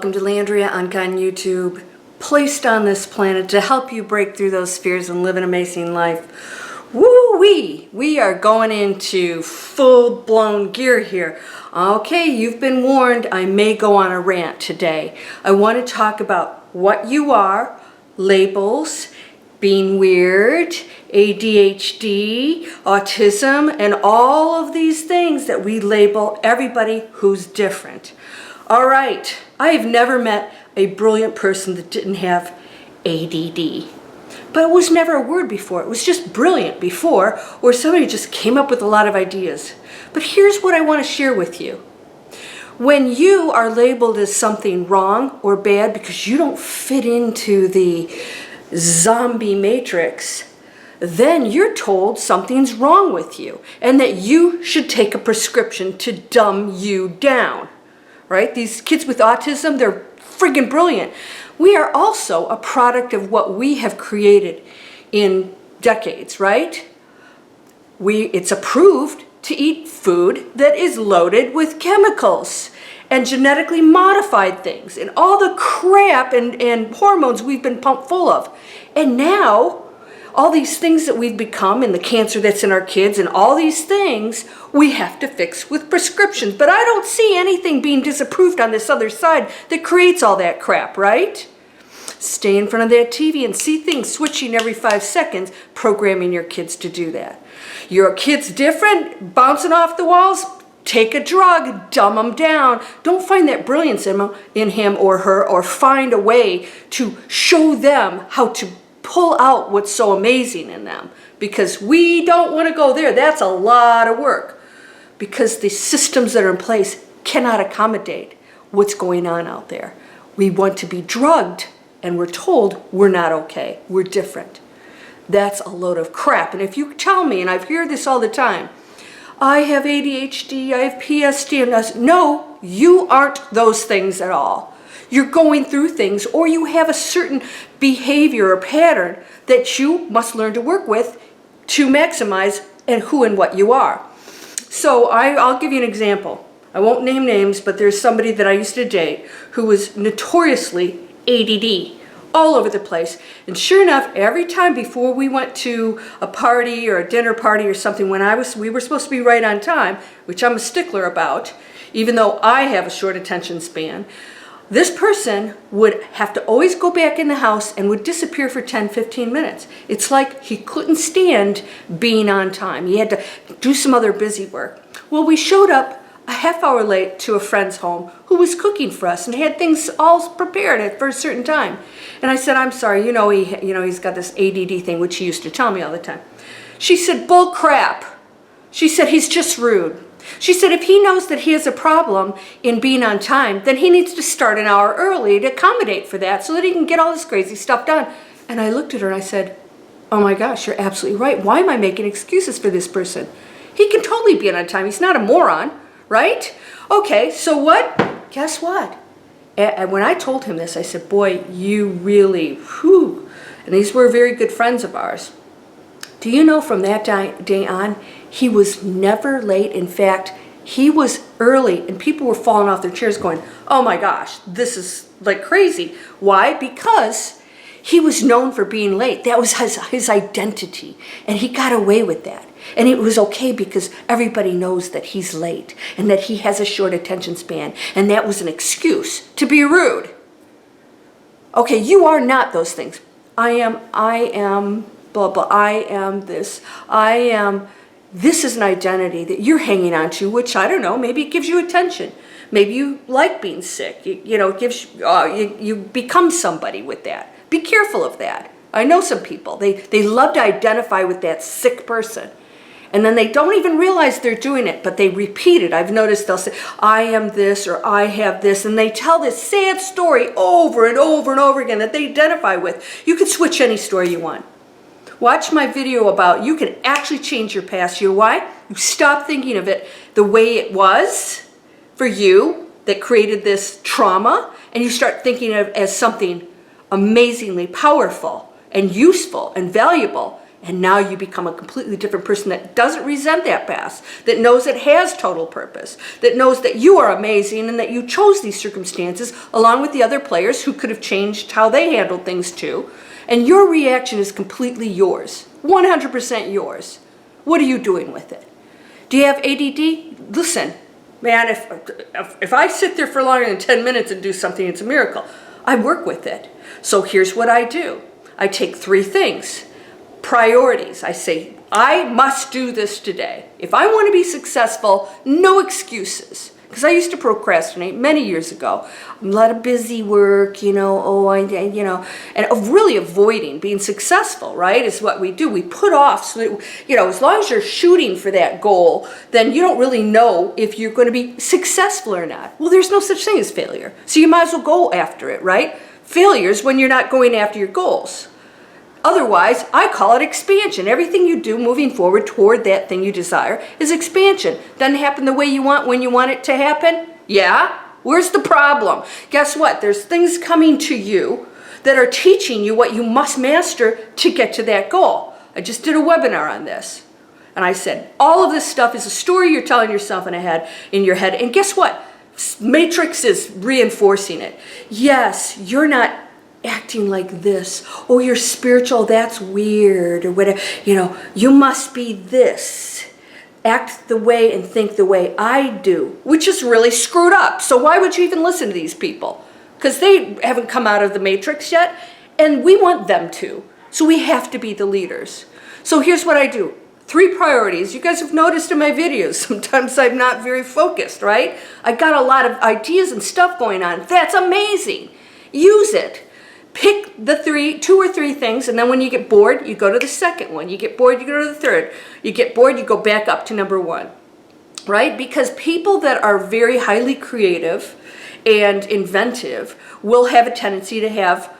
welcome to Landria Onkka on YouTube, placed on this planet to help you break through those fears and live an amazing life. Woo-wee! We are going into full-blown gear here. Okay, you've been warned. I may go on a rant today. I want to talk about what you are, labels, being weird, ADHD, autism, and all of these things that we label everybody who's different. All right, I have never met a brilliant person that didn't have ADD. But it was never a word before. It was just brilliant before, or somebody just came up with a lot of ideas. But here's what I want to share with you. When you are labeled as something wrong or bad because you don't fit into the zombie matrix, then you're told something's wrong with you and that you should take a prescription to dumb you down. Right? These kids with autism, they're friggin' brilliant. We are also a product of what we have created in decades, right? It's approved to eat food that is loaded with chemicals and genetically modified things and all the crap and hormones we've been pumped full of. And now, all these things that we've become and the cancer that's in our kids and all these things we have to fix with prescriptions. But I don't see anything being disapproved on this other side that creates all that crap, right? Stay in front of that TV and see things switching every 5 seconds, programming your kids to do that. Your kid's different, bouncing off the walls, take a drug, dumb them down. Don't find that brilliance in him or her, or find a way to show them how to pull out what's so amazing in them, because we don't want to go there. That's a lot of work because the systems that are in place cannot accommodate what's going on out there. We want to be drugged and we're told we're not okay, we're different. That's a load of crap. And if you tell me, and I hear this all the time, I have ADHD, I have PSD, and no, you aren't those things at all. You're going through things, or you have a certain behavior or pattern that you must learn to work with to maximize and who and what you are. So I'll give you an example. I won't name names, but there's somebody that I used to date who was notoriously ADD all over the place. And sure enough, every time before we went to a party or a dinner party or something, when we were supposed to be right on time, which I'm a stickler about, even though I have a short attention span, this person would have to always go back in the house and would disappear for 10-15 minutes. It's like he couldn't stand being on time. He had to do some other busy work. Well, we showed up a half hour late to a friend's home who was cooking for us and had things all prepared for a certain time. And I said, I'm sorry, he's got this ADD thing, which he used to tell me all the time. She said, bull crap. She said, he's just rude. She said, if he knows that he has a problem in being on time, then he needs to start an hour early to accommodate for that so that he can get all this crazy stuff done. And I looked at her and I said, oh my gosh, you're absolutely right. Why am I making excuses for this person? He can totally be on time. He's not a moron, right? Okay, so what? Guess what? And when I told him this, I said, boy, you really, whew. And these were very good friends of ours. Do you know from that day on, he was never late. In fact, he was early and people were falling off their chairs going, oh my gosh, this is like crazy. Why? Because he was known for being late. That was his identity, and he got away with that. And it was okay because everybody knows that he's late and that he has a short attention span, and that was an excuse to be rude. Okay, you are not those things. I am blah, blah, I am this, this is an identity that you're hanging on to, which I don't know, maybe it gives you attention. Maybe you like being sick. It gives you become somebody with that. Be careful of that. I know some people, they love to identify with that sick person. And then they don't even realize they're doing it, but they repeat it. I've noticed they'll say, I am this, or I have this, and they tell this sad story over and over and over again that they identify with. You can switch any story you want. Watch my video about you can actually change your past. You know why? You stop thinking of it the way it was for you that created this trauma, and you start thinking of it as something amazingly powerful and useful and valuable. And now you become a completely different person that doesn't resent that past, that knows it has total purpose, that knows that you are amazing and that you chose these circumstances along with the other players who could have changed how they handled things too. And your reaction is completely yours, 100% yours. What are you doing with it? Do you have ADD? Listen, man, if I sit there for longer than 10 minutes and do something, it's a miracle. I work with it. So here's what I do. I take 3 things. Priorities. I say, I must do this today. If I want to be successful, no excuses. Because I used to procrastinate many years ago. A lot of busy work, and really avoiding being successful, right, is what we do. We put off, so that, as long as you're shooting for that goal, then you don't really know if you're going to be successful or not. Well, there's no such thing as failure. So you might as well go after it, right? Failure is when you're not going after your goals. Otherwise, I call it expansion. Everything you do moving forward toward that thing you desire is expansion. Doesn't happen the way you want when you want it to happen? Yeah? Where's the problem? Guess what? There's things coming to you that are teaching you what you must master to get to that goal. I just did a webinar on this. And I said, all of this stuff is a story you're telling yourself in your head. And guess what? Matrix is reinforcing it. Yes, you're not acting like this. Oh, you're spiritual, that's weird, or whatever. You must be this. Act the way and think the way I do, which is really screwed up. So why would you even listen to these people? Because they haven't come out of the matrix yet, and we want them to. So we have to be the leaders. So here's what I do. 3 priorities. You guys have noticed in my videos, sometimes I'm not very focused, right? I got a lot of ideas and stuff going on. That's amazing. Use it. Pick the 2 or 3 things, and then when you get bored, you go to the second one. You get bored, you go to the third. You get bored, you go back up to number 1, right? Because people that are very highly creative and inventive will have a tendency to have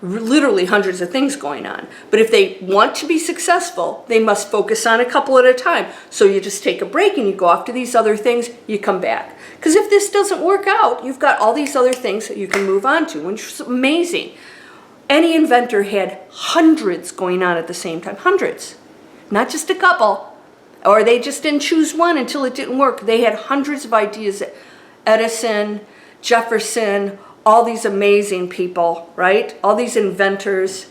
literally hundreds of things going on. But if they want to be successful, they must focus on a couple at a time. So you just take a break and you go off to these other things, you come back. Because if this doesn't work out, you've got all these other things that you can move on to, which is amazing. Any inventor had hundreds going on at the same time. Hundreds. Not just a couple. Or they just didn't choose one until it didn't work. They had hundreds of ideas. Edison, Jefferson, all these amazing people, right? All these inventors.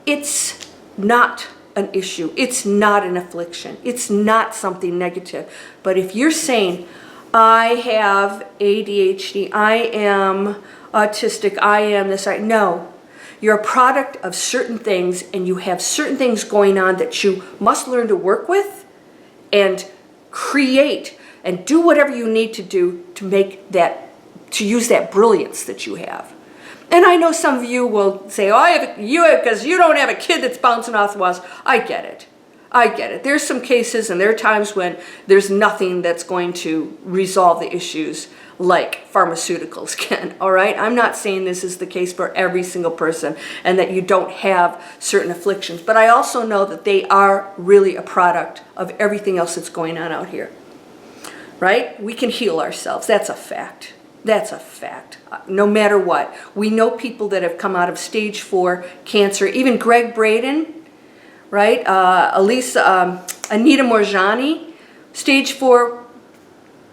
It's not an issue. It's not an affliction. It's not something negative. But if you're saying, I have ADHD, I am autistic, I am this, no. You're a product of certain things, and you have certain things going on that you must learn to work with and create and do whatever you need to do to make that, to use that brilliance that you have. And I know some of you will say, oh, because you don't have a kid that's bouncing off the walls. I get it. I get it. There's some cases and there are times when there's nothing that's going to resolve the issues like pharmaceuticals can, all right? I'm not saying this is the case for every single person and that you don't have certain afflictions, but I also know that they are really a product of everything else that's going on out here, right? We can heal ourselves. That's a fact. That's a fact. No matter what. We know people that have come out of stage 4 cancer, even Greg Braden, right? Anita Morjani, stage 4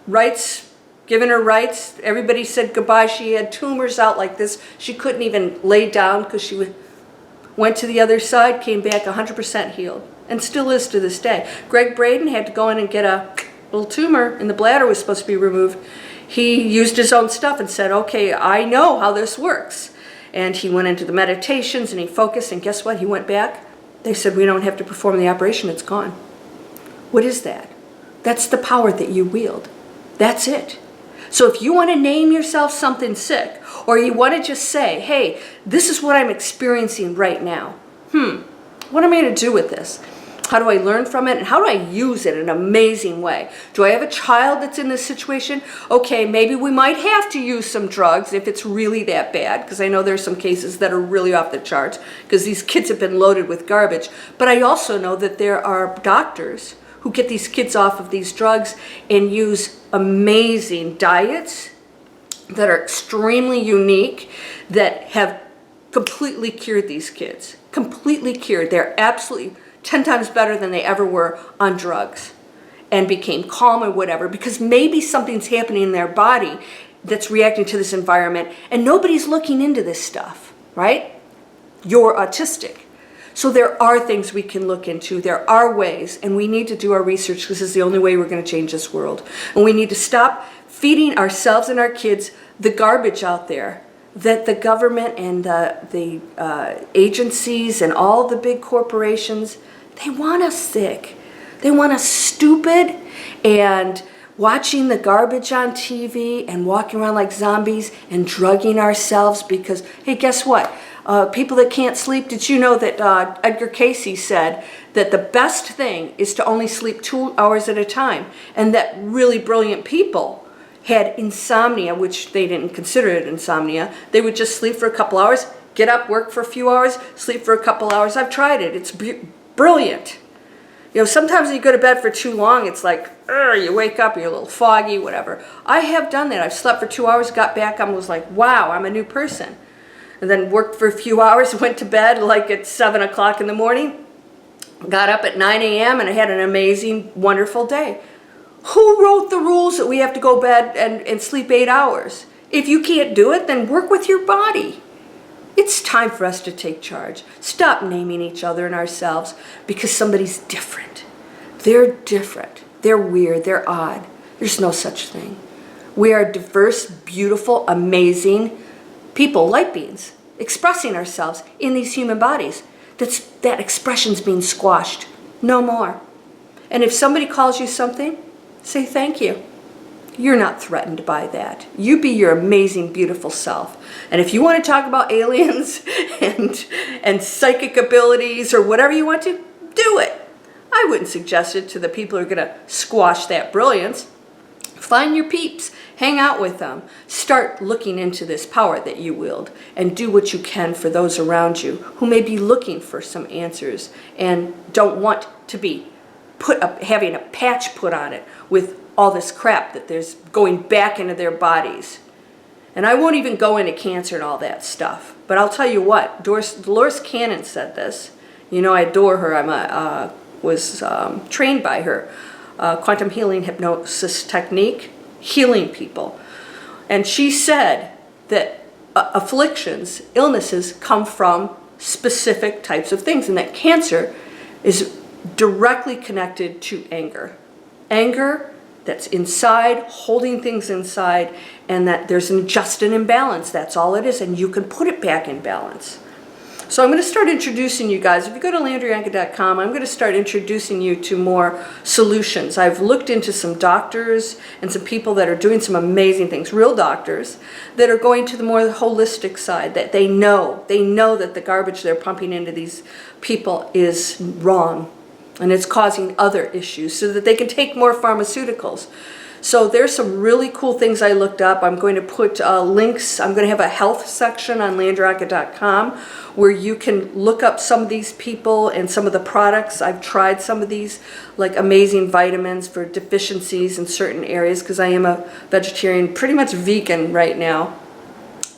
rights, given her rights. Everybody said goodbye. She had tumors out like this. She couldn't even lay down because she went to the other side, came back 100% healed, and still is to this day. Greg Braden had to go in and get a little tumor, and the bladder was supposed to be removed. He used his own stuff and said, okay, I know how this works. And he went into the meditations and he focused, and guess what? He went back. They said, we don't have to perform the operation, it's gone. What is that? That's the power that you wield. That's it. So if you want to name yourself something sick, or you want to just say, hey, this is what I'm experiencing right now. What am I going to do with this? How do I learn from it? And how do I use it in an amazing way? Do I have a child that's in this situation? Okay, maybe we might have to use some drugs if it's really that bad, because I know there's some cases that are really off the charts, because these kids have been loaded with garbage. But I also know that there are doctors who get these kids off of these drugs and use amazing diets that are extremely unique, that have completely cured these kids. Completely cured. They're absolutely 10 times better than they ever were on drugs and became calm or whatever, because maybe something's happening in their body that's reacting to this environment and nobody's looking into this stuff, right? You're autistic. So there are things we can look into. There are ways, and we need to do our research because this is the only way we're going to change this world. And we need to stop feeding ourselves and our kids the garbage out there that the government and the agencies and all the big corporations, they want us sick. They want us stupid and watching the garbage on TV and walking around like zombies and drugging ourselves because, hey, guess what? People that can't sleep, did you know that Edgar Cayce said that the best thing is to only sleep 2 hours at a time, and that really brilliant people had insomnia, which they didn't consider it insomnia. They would just sleep for a couple hours, get up, work for a few hours, sleep for a couple hours. I've tried it. It's brilliant. You know, sometimes when you go to bed for too long, it's like, you wake up, you're a little foggy, whatever. I have done that. I've slept for 2 hours, got back, I was like, wow, I'm a new person. And then worked for a few hours, went to bed like at 7 o'clock in the morning, got up at 9 a.m. and I had an amazing, wonderful day. Who wrote the rules that we have to go to bed and sleep 8 hours? If you can't do it, then work with your body. It's time for us to take charge. Stop naming each other and ourselves because somebody's different. They're different. They're weird. They're odd. There's no such thing. We are diverse, beautiful, amazing people, light beings, expressing ourselves in these human bodies. That expression's being squashed. No more. And if somebody calls you something, say thank you. You're not threatened by that. You be your amazing, beautiful self. And if you want to talk about aliens and psychic abilities or whatever you want to, do it. I wouldn't suggest it to the people who are going to squash that brilliance. Find your peeps. Hang out with them. Start looking into this power that you wield and do what you can for those around you who may be looking for some answers and don't want to be having a patch put on it with all this crap that there's going back into their bodies. And I won't even go into cancer and all that stuff. But I'll tell you what, Dolores Cannon said this. You know, I adore her. I was trained by her. Quantum healing hypnosis technique, healing people. And she said that afflictions, illnesses, come from specific types of things, and that cancer is directly connected to anger. Anger that's inside, holding things inside, and that there's just an imbalance. That's all it is, and you can put it back in balance. So I'm going to start introducing you guys. If you go to LandriaOnkka.com, I'm going to start introducing you to more solutions. I've looked into some doctors and some people that are doing some amazing things, real doctors, that are going to the more holistic side, that they know that the garbage they're pumping into these people is wrong and it's causing other issues so that they can take more pharmaceuticals. So there's some really cool things I looked up. I'm going to put links. I'm going to have a health section on LandriaOnkka.com where you can look up some of these people and some of the products. I've tried some of these, like amazing vitamins for deficiencies in certain areas because I am a vegetarian, pretty much vegan right now.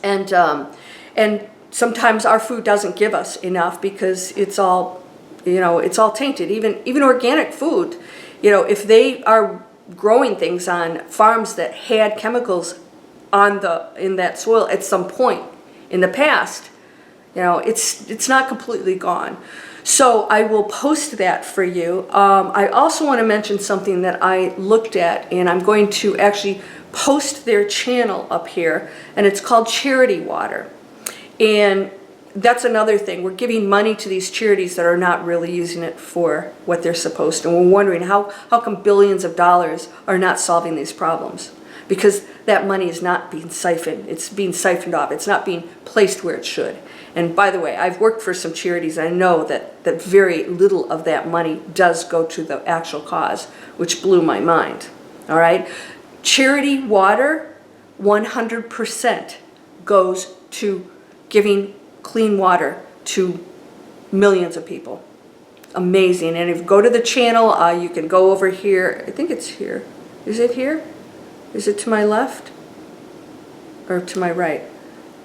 And sometimes our food doesn't give us enough because it's all, it's all tainted. Even organic food, if they are growing things on farms that had chemicals in that soil at some point in the past, it's not completely gone. So I will post that for you. I also want to mention something that I looked at, and I'm going to actually post their channel up here, and it's called Charity Water. And that's another thing. We're giving money to these charities that are not really using it for what they're supposed to. And we're wondering how come billions of dollars are not solving these problems? Because that money is not being siphoned. It's being siphoned off. It's not being placed where it should. And by the way, I've worked for some charities. I know that very little of that money does go to the actual cause, which blew my mind. All right? Charity Water, 100% goes to giving clean water to millions of people. Amazing. And if you go to the channel, you can go over here. I think it's here. Is it here? Is it to my left or to my right?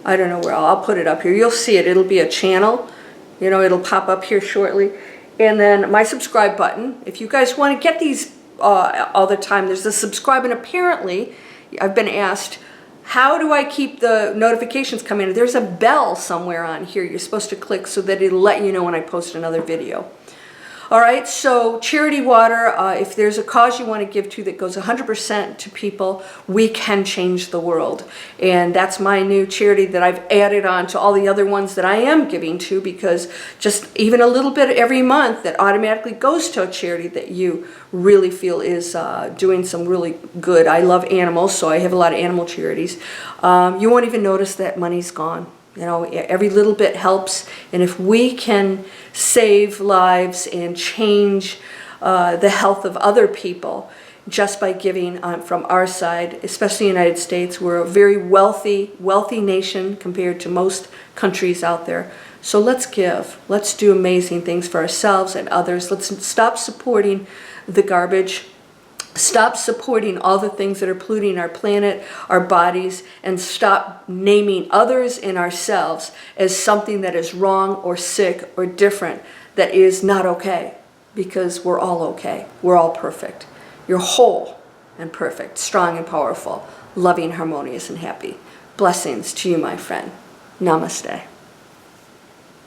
I don't know where. I'll put it up here. You'll see it. It'll be a channel. It'll pop up here shortly. and then my subscribe button. If you guys want to get these all the time, there's a subscribe, and apparently I've been asked, how do I keep the notifications coming in? There's a bell somewhere on here you're supposed to click so that it'll let you know when I post another video. All right, so charity water, if there's a cause you want to give to that goes 100% to people, we can change the world. And that's my new charity that I've added on to all the other ones that I am giving to, because just even a little bit every month that automatically goes to a charity that you really feel is doing some really good. I love animals, so I have a lot of animal charities. You won't even notice that money's gone. You know, every little bit helps, and if we can save lives and change the health of other people just by giving from our side, especially in the United States, we're a very wealthy nation compared to most countries out there. So let's give. Let's do amazing things for ourselves and others. Let's stop supporting the garbage. Stop supporting all the things that are polluting our planet, our bodies, and stop naming others and ourselves as something that is wrong or sick or different, that is not okay, because we're all okay. We're all perfect. You're whole and perfect, strong and powerful, loving, harmonious, and happy. Blessings to you, my friend. Namaste.